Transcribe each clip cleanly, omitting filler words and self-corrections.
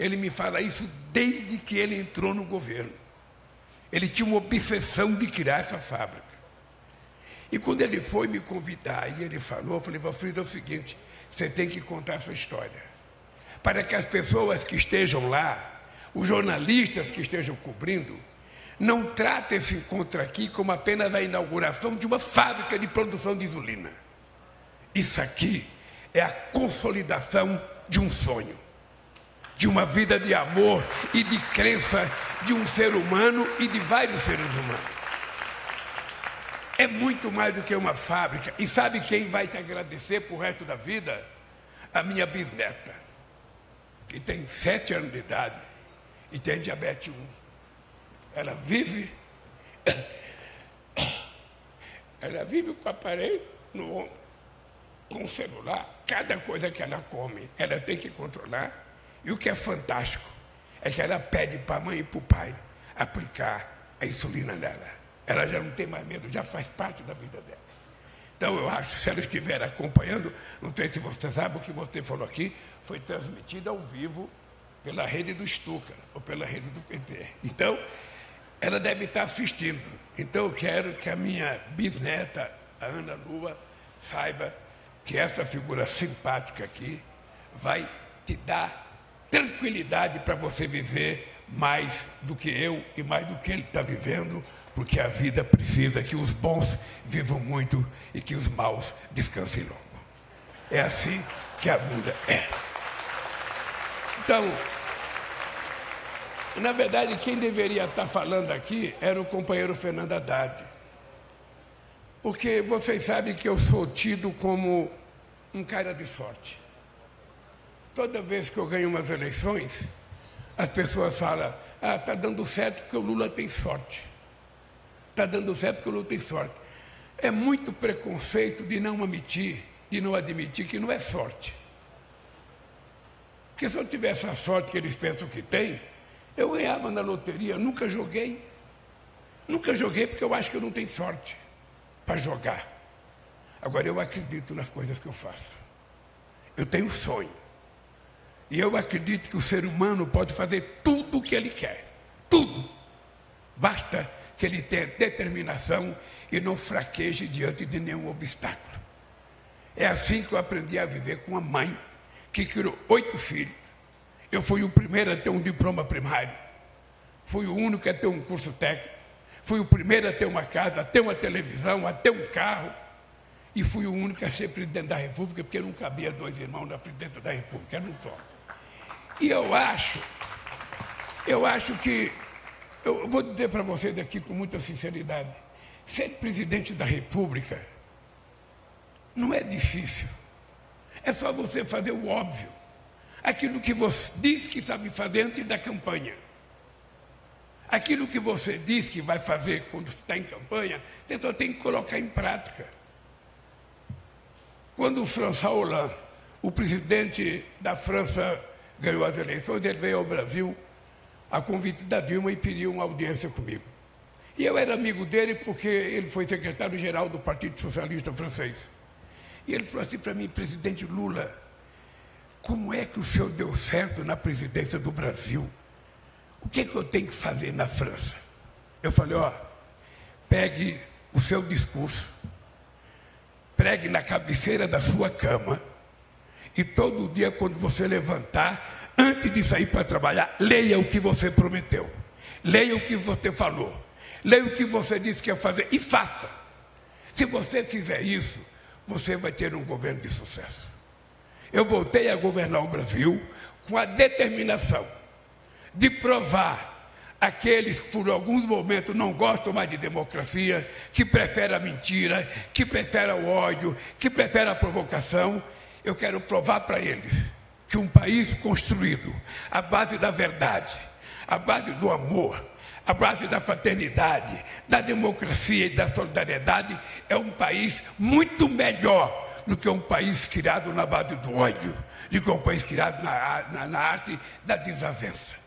Ele me fala isso desde que ele entrou no governo. Ele tinha uma obsessão de criar essa fábrica. E quando ele foi me convidar, e ele falou, eu falei, Valfrido, é o seguinte, você tem que contar essa história. Para que as pessoas que estejam lá, os jornalistas que estejam cobrindo, não tratem esse encontro aqui como apenas a inauguração de uma fábrica de produção de insulina. Isso aqui é a consolidação de um sonho, de uma vida de amor e de crença de um ser humano e de vários seres humanos. É muito mais do que uma fábrica. E sabe quem vai te agradecer por resto da vida? A minha bisneta, que tem 7 anos de idade e tem diabetes 1. Ela vive com o aparelho no ombro, com o celular. Cada coisa que ela come, ela tem que controlar. E o que é fantástico é que ela pede para a mãe e para o pai aplicar a insulina nela. Ela já não tem mais medo, já faz parte da vida dela. Então, eu acho, se ela estiver acompanhando, não sei se você sabe, o que você falou aqui foi transmitido ao vivo pela rede do Stuka, ou pela rede do PT. Então, ela deve estar assistindo. Então, eu quero que a minha bisneta, a Ana Lua, saiba que essa figura simpática aqui vai te dar tranquilidade para você viver mais do que eu e mais do que ele está vivendo, porque a vida precisa que os bons vivam muito e que os maus descansem logo. É assim que a vida é. Então, na verdade, quem deveria estar falando aqui era o companheiro Fernando Haddad. Porque vocês sabem que eu sou tido como um cara de sorte. Toda vez que eu ganho umas eleições, as pessoas falam, está dando certo porque o Lula tem sorte. Está dando certo porque o Lula tem sorte. É muito preconceito de não admitir que não é sorte. Porque se eu tivesse a sorte que eles pensam que tem, eu ganhava na loteria. Nunca joguei. Nunca joguei porque eu acho que eu não tenho sorte para jogar. Agora, eu acredito nas coisas que eu faço. Eu tenho sonho. E eu acredito que o ser humano pode fazer tudo o que ele quer. Tudo. Basta que ele tenha determinação e não fraqueje diante de nenhum obstáculo. É assim que eu aprendi a viver com uma mãe que criou 8 filhos. Eu fui o primeiro a ter um diploma primário. Fui o único a ter um curso técnico. Fui o primeiro a ter uma casa, a ter uma televisão, a ter um carro. E fui o único a ser presidente da República, porque não cabia 2 irmãos na presidência da República, era um só. E eu acho que, eu vou dizer para vocês aqui com muita sinceridade, ser presidente da República não é difícil. É só você fazer o óbvio. Aquilo que você diz que sabe fazer antes da campanha. Aquilo que você diz que vai fazer quando está em campanha, você só tem que colocar em prática. Quando o François Hollande, o presidente da França, ganhou as eleições, ele veio ao Brasil a convite da Dilma e pediu uma audiência comigo. E eu era amigo dele porque ele foi secretário-geral do Partido Socialista Francês. E ele falou assim para mim, presidente Lula, como é que o senhor deu certo na presidência do Brasil? O que é que eu tenho que fazer na França? Eu falei, pegue o seu discurso, pregue na cabeceira da sua cama e todo dia quando você levantar, antes de sair para trabalhar, leia o que você prometeu, leia o que você falou, leia o que você disse que ia fazer e faça. Se você fizer isso, você vai ter um governo de sucesso. Eu voltei a governar o Brasil com a determinação de provar aqueles que por alguns momentos não gostam mais de democracia, que preferem a mentira, que preferem o ódio, que preferem a provocação. Eu quero provar para eles que um país construído à base da verdade, à base do amor, à base da fraternidade, da democracia e da solidariedade, é um país muito melhor do que um país criado na base do ódio, do que um país criado na arte da desavença.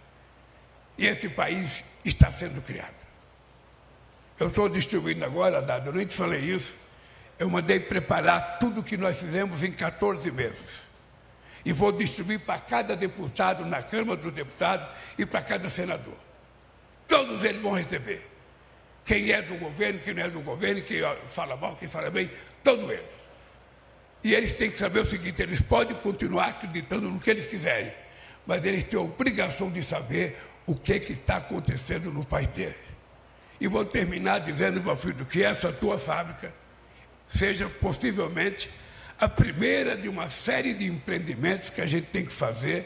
E esse país está sendo criado. Eu estou distribuindo agora, Dado, eu nem te falei isso, eu mandei preparar tudo o que nós fizemos em 14 meses. e vou distribuir para cada deputado na Câmara dos Deputados e para cada senador. Todos eles vão receber. Quem é do governo, quem não é do governo, quem fala mal, quem fala bem, todos eles. E eles têm que saber o seguinte, eles podem continuar acreditando no que eles quiserem, mas eles têm a obrigação de saber o que está acontecendo no país deles. E vou terminar dizendo, Valfrido, que essa tua fábrica seja possivelmente a primeira de uma série de empreendimentos que a gente tem que fazer,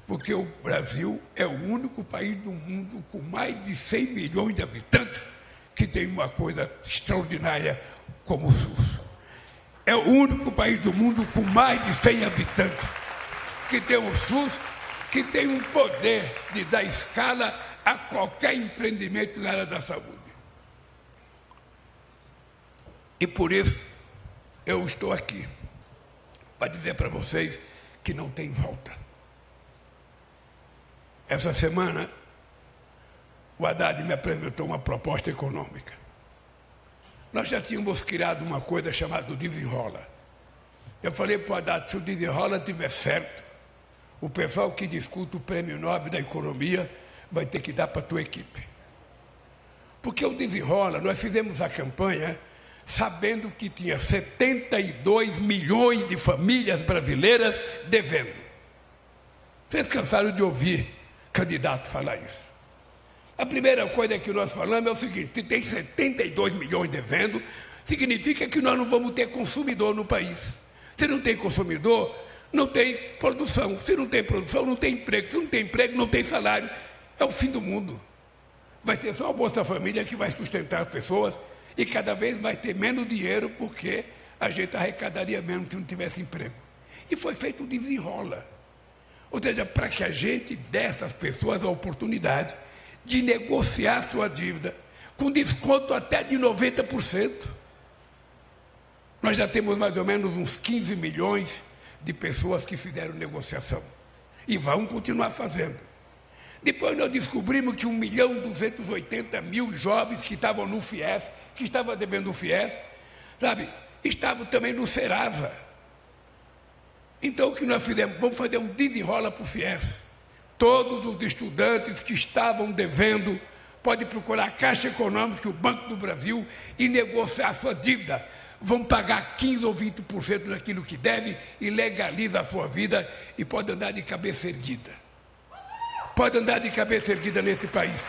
porque o Brasil é o único país do mundo com mais de 100 milhões de habitantes que tem uma coisa extraordinária como o SUS. É o único país do mundo com mais de 100 habitantes que tem o SUS, que tem um poder de dar escala a qualquer empreendimento na área da saúde. E por isso eu estou aqui para dizer para vocês que não tem volta. Essa semana, o Haddad me apresentou uma proposta econômica. Nós já tínhamos criado uma coisa chamada desenrola. Eu falei para o Haddad, se o desenrola estiver certo, o pessoal que discute o Prêmio Nobel da Economia vai ter que dar para a tua equipe. Porque o desenrola, nós fizemos a campanha sabendo que tinha 72 milhões de famílias brasileiras devendo. Vocês cansaram de ouvir candidato falar isso. A primeira coisa que nós falamos é o seguinte, se tem 72 milhões devendo, significa que nós não vamos ter consumidor no país. Se não tem consumidor, não tem produção. Se não tem produção, não tem emprego. Se não tem emprego, não tem salário. É o fim do mundo. Vai ser só a Bolsa Família que vai sustentar as pessoas e cada vez vai ter menos dinheiro porque a gente arrecadaria menos se não tivesse emprego. E foi feito um desenrola. Ou seja, para que a gente desse às pessoas a oportunidade de negociar sua dívida com desconto até de 90%. Nós já temos mais ou menos uns 15 milhões de pessoas que fizeram negociação e vão continuar fazendo. Depois nós descobrimos que 1.280.000 jovens que estavam no FIES, que estavam devendo o FIES, estavam também no Serasa. Então o que nós fizemos? Vamos fazer um desenrola para o FIES. Todos os estudantes que estavam devendo podem procurar a Caixa Econômica, o Banco do Brasil, e negociar a sua dívida. Vão pagar 15% ou 20% daquilo que deve e legaliza a sua vida e pode andar de cabeça erguida. Pode andar de cabeça erguida nesse país.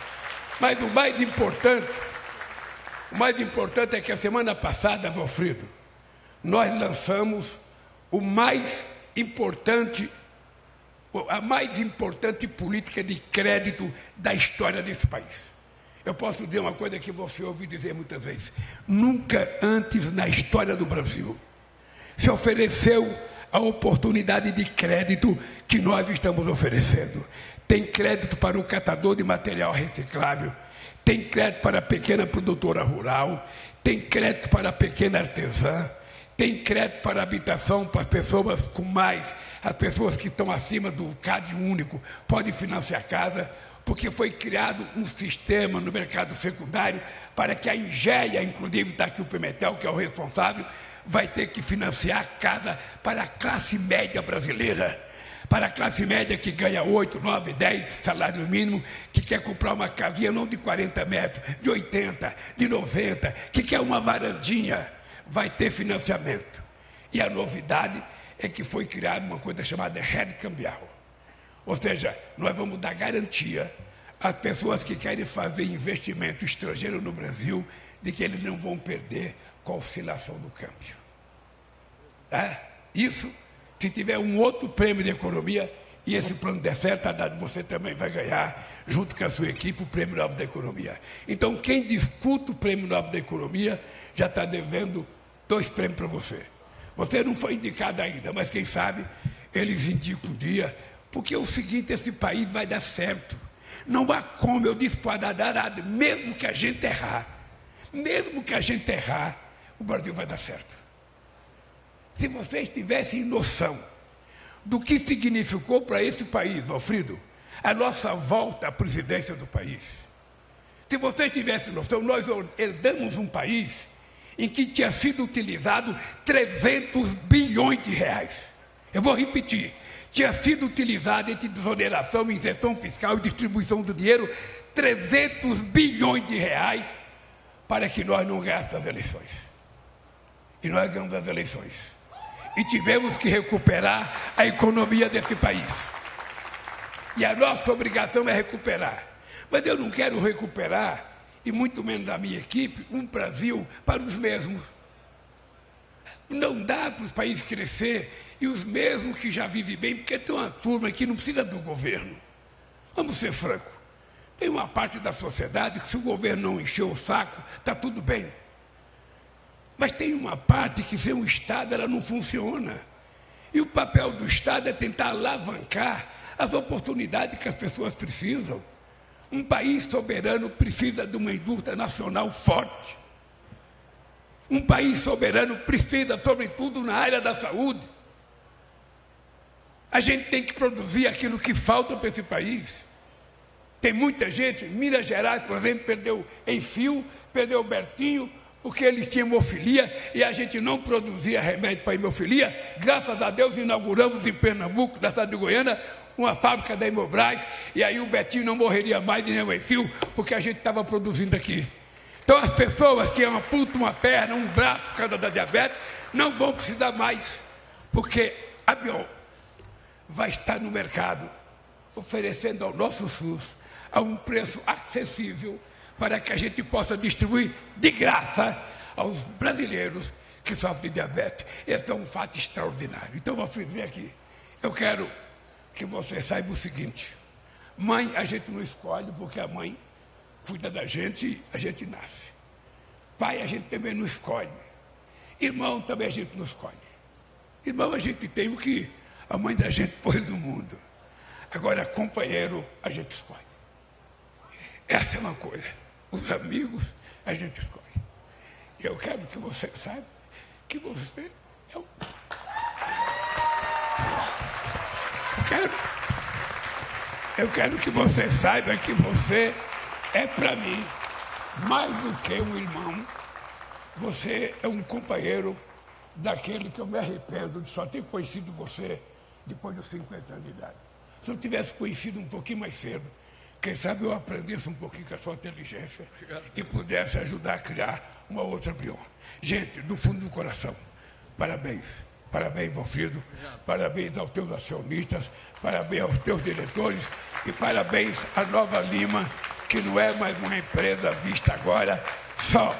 Mas o mais importante é que a semana passada, Valfrido, nós lançamos a mais importante política de crédito da história desse país. Eu posso dizer uma coisa que você ouviu dizer muitas vezes. Nunca antes na história do Brasil se ofereceu a oportunidade de crédito que nós estamos oferecendo. Tem crédito para o catador de material reciclável, tem crédito para a pequena produtora rural, tem crédito para a pequena artesã, tem crédito para habitação para as pessoas com mais, as pessoas que estão acima do CAD único, podem financiar casa, porque foi criado um sistema no mercado secundário para que a Ingea, inclusive está aqui o Pimentel, que é o responsável, vai ter que financiar casa para a classe média brasileira, para a classe média que ganha 8, 9, 10 salários mínimos, que quer comprar uma casinha não de 40 metros, de 80, de 90, que quer uma varandinha, vai ter financiamento. E a novidade é que foi criada uma coisa chamada rede cambial. Ou seja, nós vamos dar garantia às pessoas que querem fazer investimento estrangeiro no Brasil de que eles não vão perder com a oscilação do câmbio. Isso, se tiver um outro prêmio de economia e esse plano der certo, Haddad, você também vai ganhar, junto com a sua equipe, o Prêmio Nobel da Economia. Então, quem discute o Prêmio Nobel da Economia já está devendo 2 prêmios para você. Você não foi indicado ainda, mas quem sabe eles indicam um dia, porque é o seguinte, esse país vai dar certo. Não há como, eu disse para o Haddad, mesmo que a gente errar, o Brasil vai dar certo. Se vocês tivessem noção do que significou para esse país, Valfrido, a nossa volta à presidência do país. Se vocês tivessem noção, nós herdamos um país em que tinha sido utilizado 300 bilhões de reais. Eu vou repetir, tinha sido utilizado entre desoneração, isenção fiscal e distribuição do dinheiro 300 bilhões de reais para que nós não ganhássemos as eleições. E nós ganhamos as eleições. E tivemos que recuperar a economia desse país. E a nossa obrigação é recuperar. Mas eu não quero recuperar, e muito menos a minha equipe, um Brasil para os mesmos. Não dá para os países crescer e os mesmos que já vivem bem, porque tem uma turma que não precisa do governo. Vamos ser francos. Tem uma parte da sociedade que, se o governo não encher o saco, está tudo bem. Mas tem uma parte que, sem o Estado, ela não funciona. E o papel do Estado é tentar alavancar as oportunidades que as pessoas precisam. Um país soberano precisa de uma indústria nacional forte. Um país soberano precisa, sobretudo, na área da saúde. A gente tem que produzir aquilo que falta para esse país. Tem muita gente, Minas Gerais, por exemplo, perdeu Enfio, perdeu Bertinho, porque eles tinham hemofilia e a gente não produzia remédio para hemofilia. Graças a Deus, inauguramos em Pernambuco, na cidade de Goiânia, uma fábrica da Hemobras, e aí o Betinho não morreria mais de Enfio, porque a gente estava produzindo aqui. Então as pessoas que amputam uma perna, um braço por causa da diabetes, não vão precisar mais, porque a Bion vai estar no mercado, oferecendo ao nosso SUS a um preço acessível, para que a gente possa distribuir de graça aos brasileiros que sofrem de diabetes. Esse é um fato extraordinário. Então, vou dizer aqui, eu quero que você saiba o seguinte: mãe a gente não escolhe, porque a mãe cuida da gente e a gente nasce. Pai a gente também não escolhe. Irmão também a gente não escolhe. Irmão a gente tem o que a mãe da gente pôs no mundo. Agora, companheiro a gente escolhe. Essa é uma coisa. Os amigos a gente escolhe. E eu quero que você saiba que você é o... Eu quero que você saiba que você é para mim mais do que um irmão. Você é um companheiro daquele que eu me arrependo de só ter conhecido você depois dos 50 anos de idade. Se eu tivesse conhecido um pouquinho mais cedo, quem sabe eu aprendesse um pouquinho com a sua inteligência e pudesse ajudar a criar uma outra Bion. Gente, do fundo do coração, parabéns. Parabéns, Valfrido. Parabéns aos teus acionistas, parabéns aos teus diretores e parabéns à Nova Lima, que não é mais uma empresa vista agora só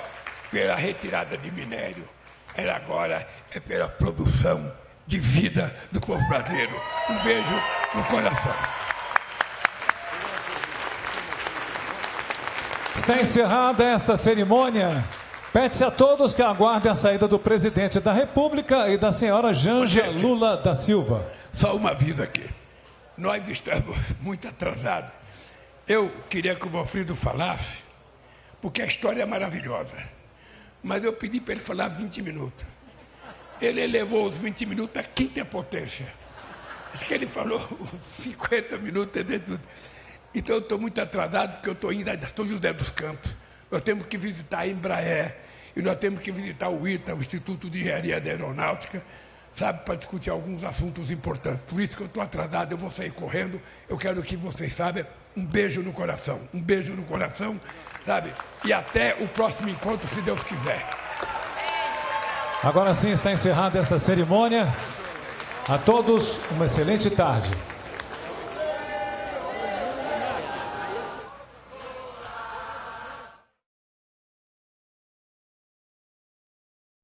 pela retirada de minério. Ela agora é pela produção de vida do povo brasileiro. Um beijo no coração. Está encerrada esta cerimônia. Pede-se a todos que aguardem a saída do presidente da República e da senhora Janja Lula da Silva. Só uma aviso aqui. Nós estamos muito atrasados. Eu queria que o Valfrido falasse, porque a história é maravilhosa. Mas eu pedi para ele falar 20 minutos. Ele elevou os 20 minutos à quinta potência. Acho que ele falou 50 minutos, entendeu? Então eu estou muito atrasado, porque eu estou indo a São José dos Campos. Nós temos que visitar a Embraer, e nós temos que visitar o ITA, o Instituto de Engenharia da Aeronáutica, sabe, para discutir alguns assuntos importantes. Por isso que eu estou atrasado, eu vou sair correndo. Eu quero que vocês saibam, um beijo no coração, sabe? E até o próximo encontro, se Deus quiser. Agora sim está encerrada essa cerimônia. A todos, uma excelente tarde.